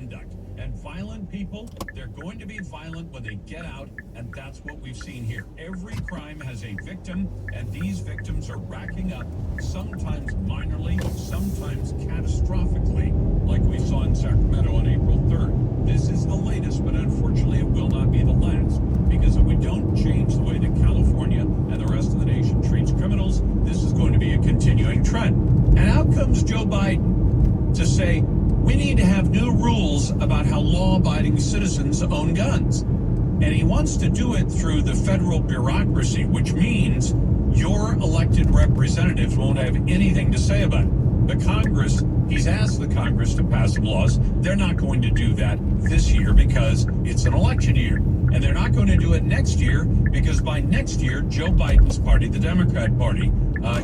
conduct. And violent people, they're going to be violent when they get out, and that's what we've seen here. Every crime has a victim, and these victims are racking up, sometimes minorly, sometimes catastrophically, like we saw in Sacramento on April 3rd. This is the latest, but unfortunately it will not be the last, because if we don't change the way that California and the rest of the nation treats criminals, this is going to be a continuing trend. And out comes Joe Biden to say, we need to have new rules about how law-abiding citizens own guns. And he wants to do it through the federal bureaucracy, which means your elected representatives won't have anything to say about it. The Congress, he's asked the Congress to pass some laws. They're not going to do that this year because it's an election year. And they're not going to do it next year because by next year, Joe Biden's party, the Democrat Party,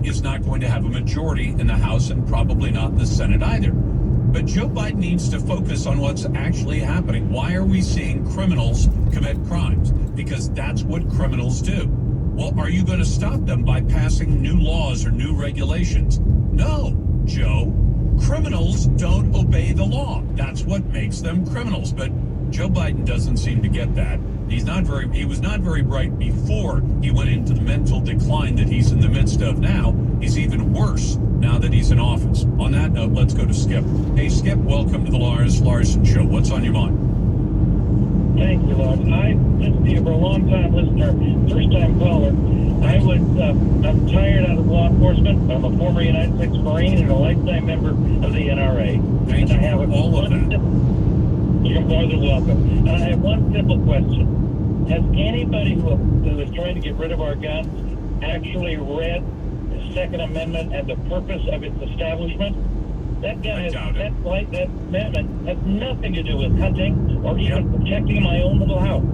is not going to have a majority in the House and probably not in the Senate either. But Joe Biden needs to focus on what's actually happening. Why are we seeing criminals commit crimes? Because that's what criminals do. Well, are you going to stop them by passing new laws or new regulations? No, Joe. Criminals don't obey the law. That's what makes them criminals. But Joe Biden doesn't seem to get that. He was not very bright before he went into the mental decline that he's in the midst of now. He's even worse now that he's in office. On that note, let's go to Skip. Hey, Skip, welcome to the Lars Larson Show. What's on your mind? Thank you, Lars. I've listened to you for a long time, listener, first-time caller. I'm tired out of law enforcement. I'm a former United States Marine and a lifetime member of the NRA. Thank you I have for all of that. You're more than welcome. And I have one simple question. Has anybody who is trying to get rid of our guns actually read the Second Amendment and the purpose of its establishment? That amendment has nothing to do with hunting or even protecting my own little house.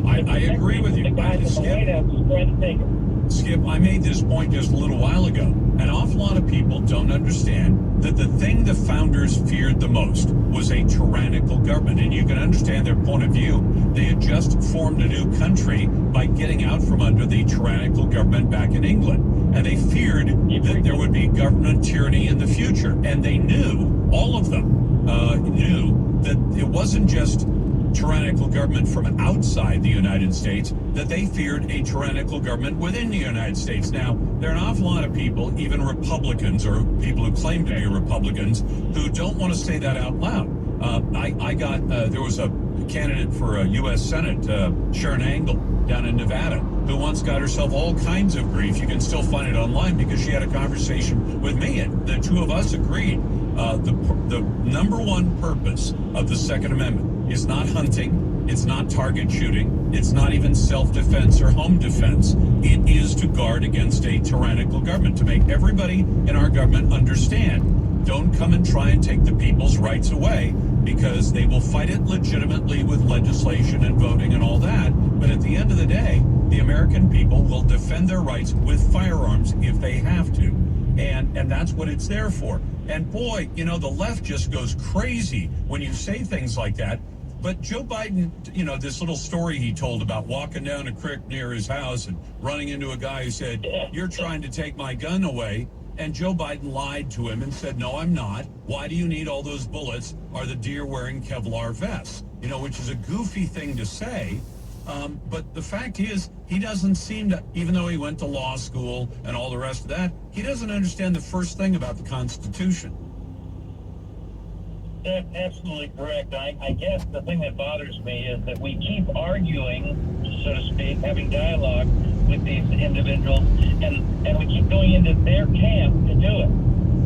I agree with you. The guys in the White House is trying to take it. Skip, I made this point just a little while ago. An awful lot of people don't understand that the thing the founders feared the most was a tyrannical government. And you can understand their point of view. They had just formed a new country by getting out from under the tyrannical government back in England. And they feared that there would be government tyranny in the future. And they knew, all of them knew, that it wasn't just tyrannical government from outside the United States, that they feared a tyrannical government within the United States. Now, there are an awful lot of people, even Republicans or people who claim to be Republicans, who don't want to say that out loud. There was a candidate for a U.S. Senate, Sharon Angle, down in Nevada, who once got herself all kinds of grief. You can still find it online because she had a conversation with me, and the two of us agreed. The number one purpose of the Second Amendment is not hunting, it's not target shooting, it's not even self-defense or home defense. It is to guard against a tyrannical government, to make everybody in our government understand, don't come and try and take the people's rights away, because they will fight it legitimately with legislation and voting and all that. But at the end of the day, the American people will defend their rights with firearms if they have to. And that's what it's there for. And boy, the left just goes crazy when you say things like that. But Joe Biden, this little story he told about walking down a creek near his house and running into a guy who said, "You're trying to take my gun away." And Joe Biden lied to him and said, "No, I'm not. Why do you need all those bullets? Are the deer wearing Kevlar vests?" Which is a goofy thing to say. But the fact is, he doesn't seem to, even though he went to law school and all the rest of that, he doesn't understand the first thing about the Constitution. That's absolutely correct. I guess the thing that bothers me is that we keep arguing, so to speak, having dialogue with these individuals, and we keep going into their camp to do it.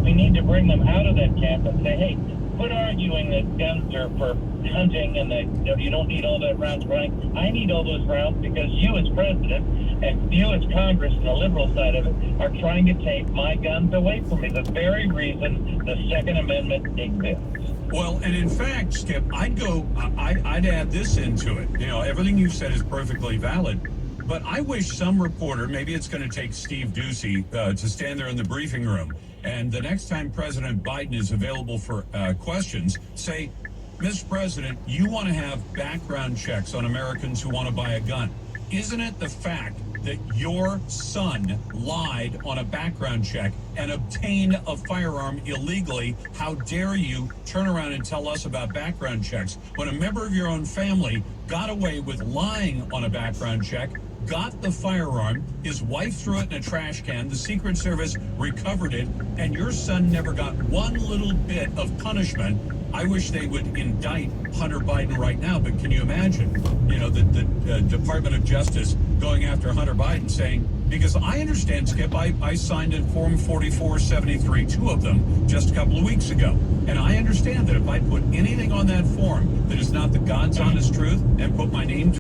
We need to bring them out of that camp and say, hey, quit arguing that guns are for hunting and that you don't need all that rounds running. I need all those rounds because you as president and you as Congress and the liberal side of it are trying to take my guns away from me. The very reason the Second Amendment exists. Well, and in fact, Skip, I'd add this into it. Everything you've said is perfectly valid. But I wish some reporter, maybe it's going to take Steve Ducey to stand there in the briefing room, and the next time President Biden is available for questions, say, Mr. President, you want to have background checks on Americans who want to buy a gun. Isn't it the fact that your son lied on a background check and obtained a firearm illegally. How dare you turn around and tell us about background checks when a member of your own family got away with lying on a background check, got the firearm, his wife threw it in a trash can, the Secret Service recovered it, and your son never got one little bit of punishment. I wish they would indict Hunter Biden right now, but can you imagine, the Department of Justice going after Hunter Biden saying, because I understand, Skip, I signed in Form 4473, 2 of them, just a couple of weeks ago. And I understand that if I put anything on that form that is not the God's honest truth and put my name to